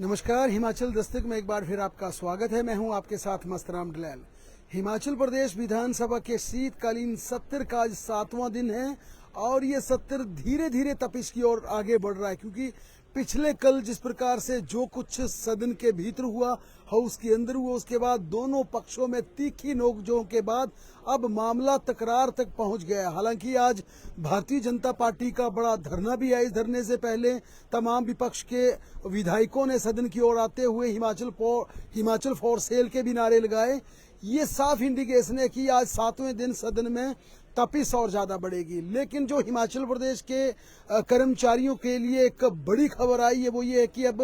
नमस्कार। हिमाचल दस्तक में एक बार फिर आपका स्वागत है। मैं हूं आपके साथ मस्तराम डलैल। हिमाचल प्रदेश विधानसभा के शीतकालीन सत्र का आज 7वां दिन है और ये सत्र धीरे धीरे तपिश की ओर आगे बढ़ रहा है, क्योंकि पिछले कल जिस प्रकार से जो कुछ सदन के भीतर हुआ, हाउस के अंदर हुआ, उसके बाद दोनों पक्षों में तीखी नोकझोंक के बाद अब मामला तकरार तक पहुंच गया। हालांकि आज भारतीय जनता पार्टी का बड़ा धरना भी है। इस धरने से पहले तमाम विपक्ष के विधायकों ने सदन की ओर आते हुए हिमाचल फॉर सेल के भी नारे लगाए। ये साफ इंडिकेशन है कि आज 7वें दिन सदन में तपिश और ज्यादा बढ़ेगी। लेकिन जो हिमाचल प्रदेश के कर्मचारियों के लिए एक बड़ी खबर आई है, वो ये है कि अब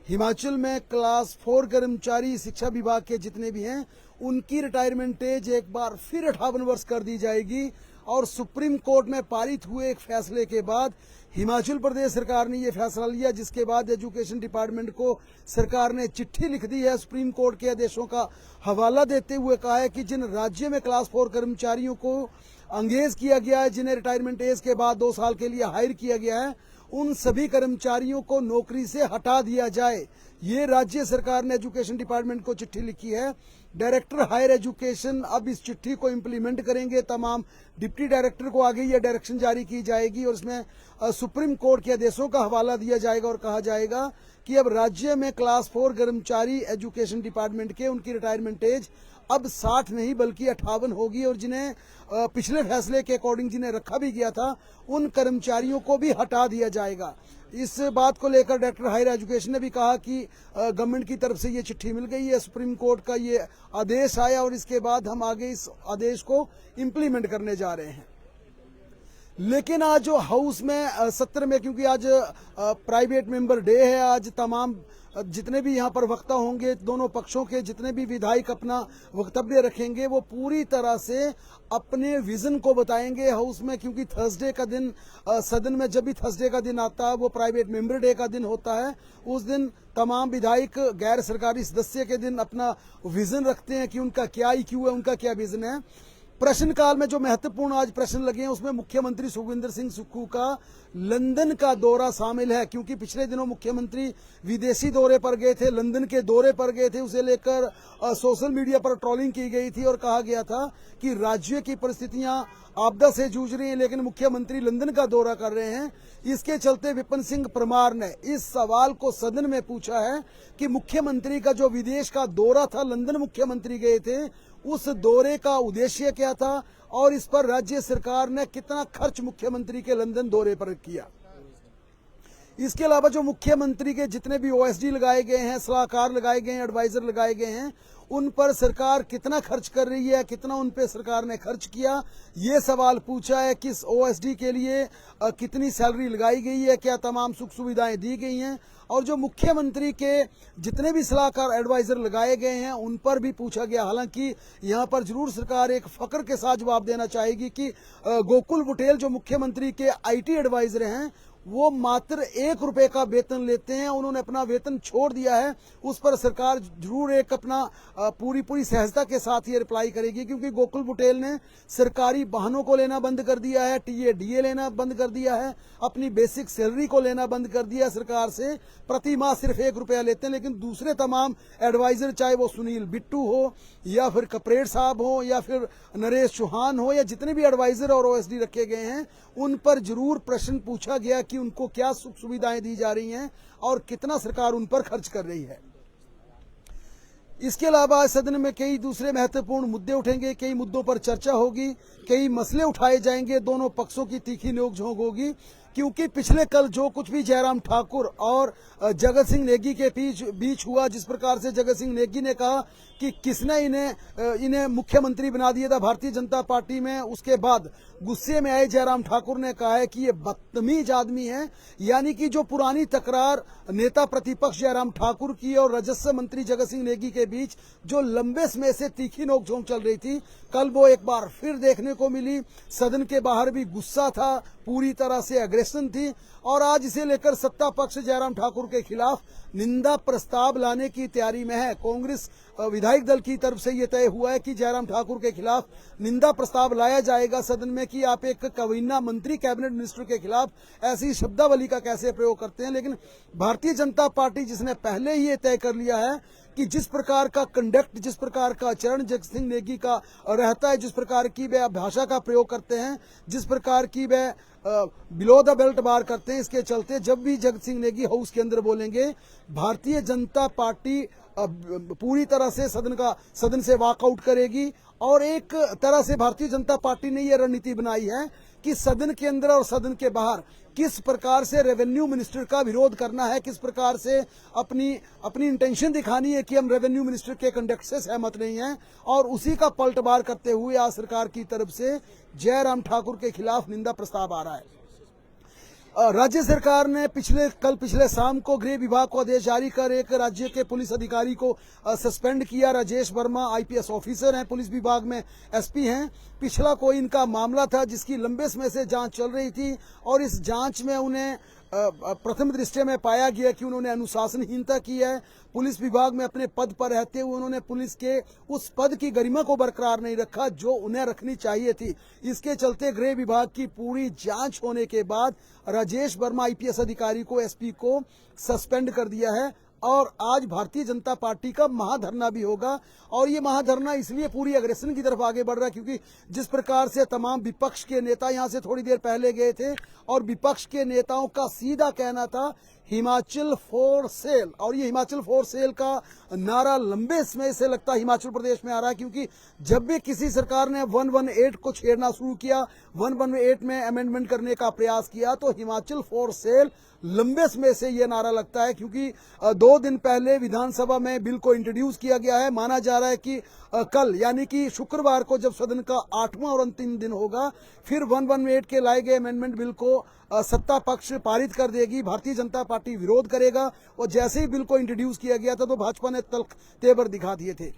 हिमाचल में क्लास 4 कर्मचारी शिक्षा विभाग के जितने भी हैं, उनकी रिटायरमेंट एज एक बार फिर 58 वर्ष कर दी जाएगी। और सुप्रीम कोर्ट में पारित हुए एक फैसले के बाद हिमाचल प्रदेश सरकार ने ये फैसला लिया, जिसके बाद एजुकेशन डिपार्टमेंट को सरकार ने चिट्ठी लिख दी है। सुप्रीम कोर्ट के आदेशों का हवाला देते हुए कहा है कि जिन राज्य में क्लास 4 कर्मचारियों को अंगेज किया गया है, जिन्हें रिटायरमेंट एज के बाद 2 साल के लिए हायर किया गया है, उन सभी कर्मचारियों को नौकरी से हटा दिया जाए। ये राज्य सरकार ने एजुकेशन डिपार्टमेंट को चिट्ठी लिखी है। डायरेक्टर हायर एजुकेशन अब इस चिट्ठी को इम्प्लीमेंट करेंगे। तमाम डिप्टी डायरेक्टर को आगे यह डायरेक्शन जारी की जाएगी और इसमें सुप्रीम कोर्ट के आदेशों का हवाला दिया जाएगा और कहा जाएगा कि अब राज्य में क्लास 4 कर्मचारी एजुकेशन डिपार्टमेंट के उनकी रिटायरमेंट एज अब 60 नहीं बल्कि 58 होगी। और जिन्हें पिछले फैसले के अकॉर्डिंग जिन्हें रखा भी गया था, उन कर्मचारियों को भी हटा दिया जाएगा। इस बात को लेकर डायरेक्टर हायर एजुकेशन ने भी कहा कि गवर्नमेंट की तरफ से ये चिट्ठी मिल गई है, सुप्रीम कोर्ट का ये आदेश आया और इसके बाद हम आगे इस आदेश को इम्प्लीमेंट करने जा रहे हैं। लेकिन आज जो हाउस में सत्र में, क्योंकि आज प्राइवेट मेंबर डे है, आज तमाम जितने भी यहाँ पर वक्ता होंगे, दोनों पक्षों के जितने भी विधायक अपना वक्तव्य रखेंगे, वो पूरी तरह से अपने विजन को बताएंगे हाउस में। क्योंकि थर्सडे का दिन सदन में, जब भी थर्सडे का दिन आता है, वो प्राइवेट मेंबर डे का दिन होता है। उस दिन तमाम विधायक गैर सरकारी सदस्य के दिन अपना विजन रखते हैं कि उनका क्या IQ है, उनका क्या विजन है। प्रश्नकाल में जो महत्वपूर्ण आज प्रश्न लगे हैं, उसमें मुख्यमंत्री सुखविंदर सिंह सुक्खू का लंदन का दौरा शामिल है। क्योंकि पिछले दिनों मुख्यमंत्री विदेशी दौरे पर गए थे, लंदन के दौरे पर गए थे। उसे लेकर सोशल मीडिया पर ट्रोलिंग की गई थी और कहा गया था कि राज्य की परिस्थितियां आपदा से जूझ रही हैं, लेकिन मुख्यमंत्री लंदन का दौरा कर रहे हैं। इसके चलते विपिन सिंह परमार ने इस सवाल को सदन में पूछा है कि मुख्यमंत्री का जो विदेश का दौरा था, लंदन मुख्यमंत्री गए थे, उस दौरे का उद्देश्य क्या था और इस पर राज्य सरकार ने कितना खर्च मुख्यमंत्री के लंदन दौरे पर किया। इसके अलावा जो मुख्यमंत्री के जितने भी OSD लगाए गए हैं, सलाहकार लगाए गए हैं, एडवाइजर लगाए गए हैं, उन पर सरकार कितना खर्च कर रही है, कितना उन पे सरकार ने खर्च किया, ये सवाल पूछा है। किस OSD के लिए कितनी सैलरी लगाई गई है, क्या तमाम सुख सुविधाएं दी गई हैं। और जो मुख्यमंत्री के जितने भी सलाहकार एडवाइजर लगाए गए हैं, उन पर भी पूछा गया। हालांकि यहाँ पर जरूर सरकार एक फक्र के साथ जवाब देना चाहेगी कि गोकुल बुटेल जो मुख्यमंत्री के IT एडवाइजर हैं, वो मात्र 1 रुपए का वेतन लेते हैं। उन्होंने अपना वेतन छोड़ दिया है। उस पर सरकार जरूर एक अपना पूरी सहजता के साथ ये रिप्लाई करेगी, क्योंकि गोकुल बुटेल ने सरकारी वाहनों को लेना बंद कर दिया है, TA DA लेना बंद कर दिया है, अपनी बेसिक सैलरी को लेना बंद कर दिया सरकार से। प्रति माह सिर्फ 1 रुपया लेते हैं। लेकिन दूसरे तमाम एडवाइजर, चाहे वो सुनील बिट्टू हो या फिर कपरेड़ साहब हो या फिर नरेश चौहान हो, या जितने भी एडवाइजर और OSD रखे गए हैं, उन पर जरूर प्रश्न पूछा गया कि उनको क्या सुख सुविधाएं दी जा रही हैं और कितना सरकार उन पर खर्च कर रही है। इसके अलावा आज सदन में कई दूसरे महत्वपूर्ण मुद्दे उठेंगे, कई मुद्दों पर चर्चा होगी, कई मसले उठाए जाएंगे, दोनों पक्षों की तीखी नोकझोंक होगी। क्योंकि पिछले कल जो कुछ भी जयराम ठाकुर और जगत सिंह नेगी के बीच हुआ, जिस प्रकार से जगत सिंह नेगी ने कहा कि किसने इन्हें मुख्यमंत्री बना दिया था भारतीय जनता पार्टी में, उसके बाद गुस्से में आए जयराम ठाकुर ने कहा है कि ये बदतमीज आदमी है। यानी कि जो पुरानी तकरार नेता प्रतिपक्ष जयराम ठाकुर की और राजस्व मंत्री जगत सिंह नेगी के बीच जो लंबे समय से तीखी नोकझोंक चल रही थी, कल वो एक बार फिर देखने को मिली। सदन के बाहर भी गुस्सा था, पूरी तरह से एग्रेशन थी। और आज इसे लेकर सत्ता पक्ष जयराम ठाकुर के खिलाफ निंदा प्रस्ताव लाने की तैयारी में है। कांग्रेस विधायक दल की तरफ से ये तय हुआ है कि जयराम ठाकुर के खिलाफ निंदा प्रस्ताव लाया जाएगा सदन में कि आप एक कबीना मंत्री कैबिनेट मिनिस्टर के खिलाफ ऐसी शब्दावली का कैसे प्रयोग करते हैं। लेकिन भारतीय जनता पार्टी जिसने पहले ही ये तय कर लिया है कि जिस प्रकार का कंडक्ट, जिस प्रकार का आचरण जगत सिंह नेगी का रहता है, जिस प्रकार की वे भाषा का प्रयोग करते हैं, जिस प्रकार की वे बिलो द बेल्ट बार करते हैं, इसके चलते जब भी जगत सिंह नेगी हाउस के अंदर बोलेंगे भारतीय जनता पार्टी पूरी तरह से सदन से वॉकआउट करेगी। और एक तरह से भारतीय जनता पार्टी ने यह रणनीति बनाई है कि सदन के अंदर और सदन के बाहर किस प्रकार से रेवेन्यू मिनिस्टर का विरोध करना है, किस प्रकार से अपनी इंटेंशन दिखानी है कि हम रेवेन्यू मिनिस्टर के कंडक्ट से सहमत नहीं हैं, और उसी का पलटवार करते हुए आज सरकार की तरफ से जयराम ठाकुर के खिलाफ निंदा प्रस्ताव आ रहा है। राज्य सरकार ने पिछले शाम को गृह विभाग को आदेश जारी कर एक राज्य के पुलिस अधिकारी को सस्पेंड किया। राजेश वर्मा आईपीएस ऑफिसर हैं, पुलिस विभाग में एसपी हैं। पिछला कोई इनका मामला था जिसकी लंबे समय से जांच चल रही थी और इस जांच में उन्हें प्रथम दृष्टया में पाया गया कि उन्होंने अनुशासनहीनता की है। पुलिस विभाग में अपने पद पर रहते हुए उन्होंने पुलिस के उस पद की गरिमा को बरकरार नहीं रखा जो उन्हें रखनी चाहिए थी। इसके चलते गृह विभाग की पूरी जांच होने के बाद राजेश वर्मा आईपीएस अधिकारी को, एसपी को सस्पेंड कर दिया है। और आज भारतीय जनता पार्टी का महाधरना भी होगा और ये महाधरना इसलिए पूरी अग्रेशन की तरफ आगे बढ़ रहा है क्योंकि जिस प्रकार से तमाम विपक्ष के नेता यहाँ से थोड़ी देर पहले गए थे और विपक्ष के नेताओं का सीधा कहना था हिमाचल फॉर सेल, और ये हिमाचल फॉर सेल का नारा लंबे समय से लगता हिमाचल प्रदेश में आ रहा है क्योंकि जब भी किसी सरकार ने 118 को छेड़ना शुरू किया, 118 में अमेंडमेंट करने का प्रयास किया, तो हिमाचल फॉर सेल लंबे समय से ये नारा लगता है क्योंकि 2 दिन पहले विधानसभा में बिल को इंट्रोड्यूस किया गया है। माना जा रहा है कि कल यानी कि शुक्रवार को जब सदन का 8वां और अंतिम दिन होगा फिर 118 के लाए गए अमेंडमेंट बिल को सत्ता पक्ष पारित कर देगी, भारतीय जनता पार्टी विरोध करेगा। और जैसे ही बिल को इंट्रोड्यूस किया गया था तो भाजपा ने तल्ख तेवर दिखा दिए थे।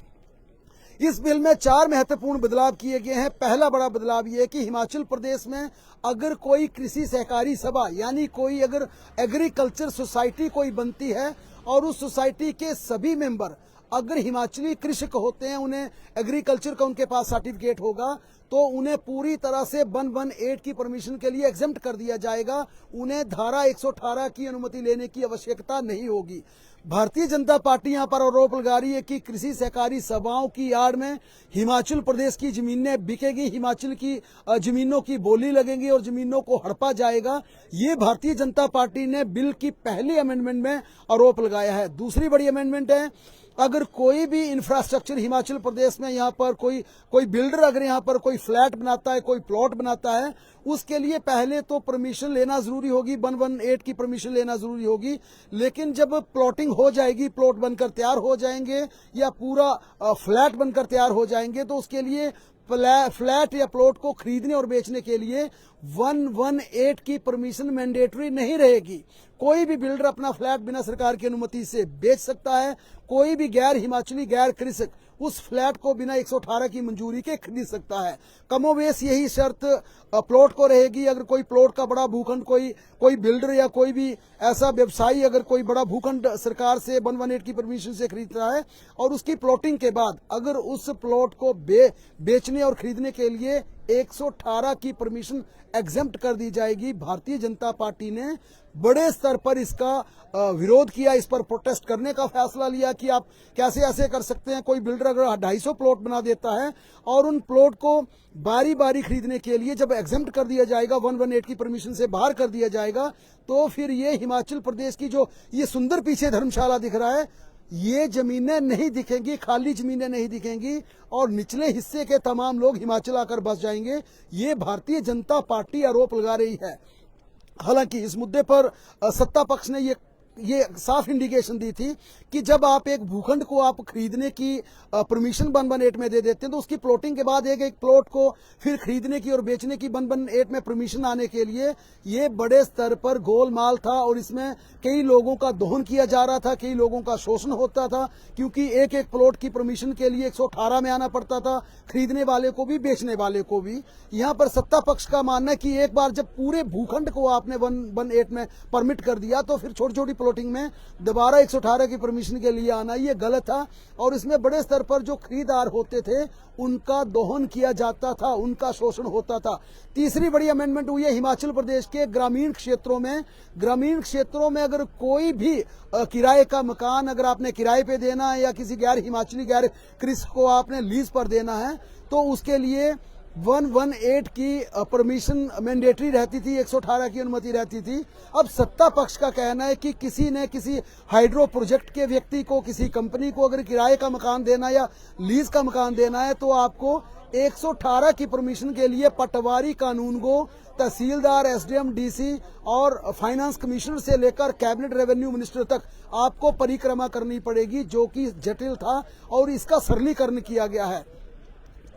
इस बिल में 4 महत्वपूर्ण बदलाव किए गए हैं। पहला बड़ा बदलाव यह है कि हिमाचल प्रदेश में अगर कोई कृषि सहकारी सभा यानी कोई अगर एग्रीकल्चर सोसाइटी कोई बनती है और उस सोसाइटी के सभी मेंबर अगर हिमाचली कृषक होते हैं, उन्हें एग्रीकल्चर का उनके पास सर्टिफिकेट होगा, तो उन्हें पूरी तरह से 118 की परमिशन के लिए एग्जेम्प्ट कर दिया जाएगा। उन्हें धारा 118 की अनुमति लेने की आवश्यकता नहीं होगी। भारतीय जनता पार्टी यहां पर आरोप लगा रही है कि कृषि सहकारी सभाओं की आड़ में हिमाचल प्रदेश की जमीनें बिकेगी, हिमाचल की जमीनों की बोली लगेगी और जमीनों को हड़पा जाएगा। ये भारतीय जनता पार्टी ने बिल की पहली अमेंडमेंट में आरोप लगाया है। दूसरी बड़ी अमेंडमेंट है, अगर कोई भी इंफ्रास्ट्रक्चर हिमाचल प्रदेश में यहाँ पर कोई बिल्डर अगर यहाँ पर कोई फ्लैट बनाता है, कोई प्लॉट बनाता है, उसके लिए पहले तो परमिशन लेना जरूरी होगी, 118 की परमिशन लेना जरूरी होगी। लेकिन जब प्लॉटिंग हो जाएगी, प्लॉट बनकर तैयार हो जाएंगे या पूरा फ्लैट बनकर तैयार हो जाएंगे, तो उसके लिए फ्लैट या प्लॉट को खरीदने और बेचने के लिए 118 की परमिशन मैंडेटरी नहीं रहेगी। कोई भी बिल्डर अपना फ्लैट बिना सरकार की अनुमति से बेच सकता है। कोई भी गैर हिमाचली गैर कृषक उस फ्लैट को बिना 118 की मंजूरी के खरीद सकता है। कमोवेश यही शर्त प्लॉट को रहेगी। अगर कोई प्लॉट का बड़ा भूखंड कोई बिल्डर या कोई भी ऐसा व्यवसायी अगर कोई बड़ा भूखंड सरकार से 118 की परमिशन से खरीदता है और उसकी प्लॉटिंग के बाद अगर उस प्लॉट को बेचने और खरीदने के लिए 118 की परमिशन एग्जेम्प्ट कर दी जाएगी। भारतीय जनता पार्टी ने बड़े स्तर पर इसका विरोध किया, इस पर प्रोटेस्ट करने का फैसला लिया कि आप कैसे ऐसे कर सकते हैं। कोई बिल्डर अगर 250 प्लॉट बना देता है और उन प्लॉट को बारी बारी खरीदने के लिए जब एग्जेम्प्ट कर दिया जाएगा, 118 की परमिशन से बाहर कर दिया जाएगा, तो फिर ये हिमाचल प्रदेश की जो ये सुंदर पीछे धर्मशाला दिख रहा है, ये जमीनें नहीं दिखेंगी, खाली जमीनें नहीं दिखेंगी और निचले हिस्से के तमाम लोग हिमाचल आकर बस जाएंगे। ये भारतीय जनता पार्टी आरोप लगा रही है। हालांकि इस मुद्दे पर सत्ता पक्ष ने ये साफ इंडिकेशन दी थी कि जब आप एक भूखंड को आप खरीदने की परमिशन 118 में दे देते हैं तो उसकी प्लॉटिंग के बाद एक प्लॉट को फिर खरीदने की और बेचने की 118 में परमिशन आने के लिए ये बड़े स्तर पर गोलमाल था और इसमें कई लोगों का दोहन किया जा रहा था, कई लोगों का शोषण होता था क्योंकि एक प्लॉट की परमिशन के लिए 118 में आना पड़ता था, खरीदने वाले को भी बेचने वाले को भी। यहाँ पर सत्ता पक्ष का मानना है कि एक बार जब पूरे भूखंड को आपने 118 में परमिट कर दिया तो फिर छोटी छोटी प्लॉटिंग में दोबारा 118 की परमिशन के लिए आना, ये गलत था। और इसमें बड़े स्तर पर जो खरीदार होते थे उनका दोहन किया जाता था, उनका शोषण होता था। तीसरी बड़ी अमेंडमेंट हुई है हिमाचल प्रदेश के ग्रामीण क्षेत्रों में अगर कोई भी किराए का मकान अगर आपने किराए पे देना है या किसी गैर हिमाचली गैर क्रिस को आपने लीज पर देना है तो उसके लिए 118 की परमिशन मैंडेटरी रहती थी, 118 की अनुमति रहती थी। अब सत्ता पक्ष का कहना है कि किसी ने किसी हाइड्रो प्रोजेक्ट के व्यक्ति को, किसी कंपनी को अगर किराए का मकान देना या लीज का मकान देना है तो आपको 118 की परमिशन के लिए पटवारी कानून को तहसीलदार, एसडीएम, डीसी और फाइनेंस कमिश्नर से लेकर कैबिनेट रेवेन्यू मिनिस्टर तक आपको परिक्रमा करनी पड़ेगी, जो कि जटिल था और इसका सरलीकरण किया गया है।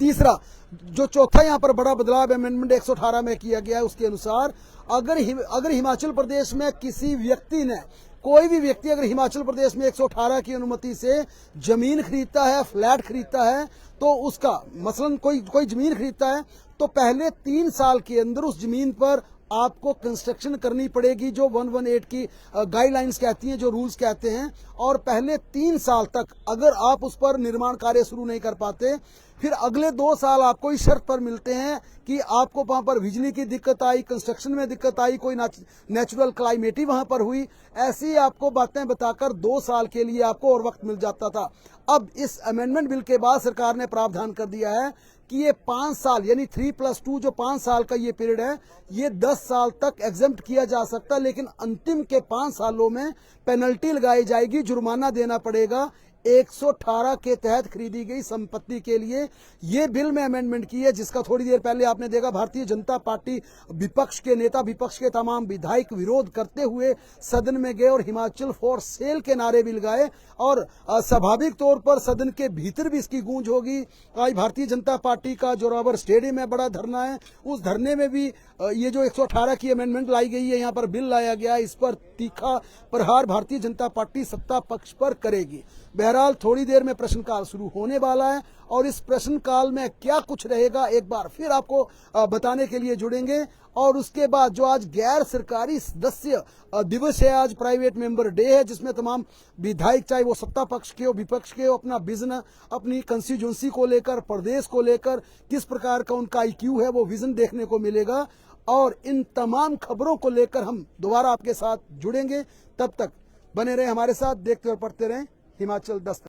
तीसरा, जो चौथा यहाँ पर बड़ा बदलाव अमेंडमेंट 118 में किया गया है, उसके अनुसार अगर हिमाचल प्रदेश में किसी व्यक्ति ने, कोई भी व्यक्ति अगर हिमाचल प्रदेश में 118 की अनुमति से जमीन खरीदता है, फ्लैट खरीदता है, तो उसका मसलन कोई जमीन खरीदता है तो पहले 3 साल के अंदर उस जमीन पर आपको कंस्ट्रक्शन करनी पड़ेगी, जो 118 की गाइडलाइंस कहती हैं, जो रूल्स कहते हैं। और पहले 3 साल तक अगर आप उस पर निर्माण कार्य शुरू नहीं कर पाते, फिर अगले 2 साल आपको इस शर्त पर मिलते हैं कि आपको वहां पर बिजली की दिक्कत आई, कंस्ट्रक्शन में दिक्कत आई, कोई नेचुरल क्लाइमेट ही वहां पर हुई, ऐसी आपको बातें बताकर 2 साल के लिए आपको और वक्त मिल जाता था। अब इस अमेंडमेंट बिल के बाद सरकार ने प्रावधान कर दिया है कि ये 5 साल यानी 3+2 जो 5 साल का ये पीरियड है, ये 10 साल तक एग्जेम्प्ट किया जा सकता है, लेकिन अंतिम के 5 सालों में पेनल्टी लगाई जाएगी, जुर्माना देना पड़ेगा 118 के तहत खरीदी गई संपत्ति के लिए। ये बिल में अमेंडमेंट की है, जिसका थोड़ी देर पहले आपने देखा भारतीय जनता पार्टी विपक्ष के नेता, विपक्ष के तमाम विधायक विरोध करते हुए सदन में गए और हिमाचल फॉर सेल के नारे भी लगाए। और स्वाभाविक तौर पर सदन के भीतर भी इसकी गूंज होगी। आज भारतीय जनता पार्टी का जोरावर स्टेडियम में बड़ा धरना है, उस धरने में भी ये जो 118 की अमेंडमेंट लाई गई है, यहाँ पर बिल लाया गया, इस पर तीखा प्रहार भारतीय जनता पार्टी सत्ता पक्ष पर करेगी। बहरहाल थोड़ी देर में प्रश्नकाल शुरू होने वाला है और इस प्रश्नकाल में क्या कुछ रहेगा एक बार फिर आपको बताने के लिए जुड़ेंगे। और उसके बाद जो आज गैर सरकारी सदस्य दिवस है, आज प्राइवेट मेंबर डे है, जिसमें तमाम विधायक चाहे वो सत्ता पक्ष के हो विपक्ष के हो अपना विजन, अपनी कंस्टिट्यूएंसी को लेकर, प्रदेश को लेकर किस प्रकार का उनका IQ है वो विजन देखने को मिलेगा। और इन तमाम खबरों को लेकर हम दोबारा आपके साथ जुड़ेंगे। तब तक बने रहे हमारे साथ, देखते और पढ़ते रहें हिमाचल दस्तक।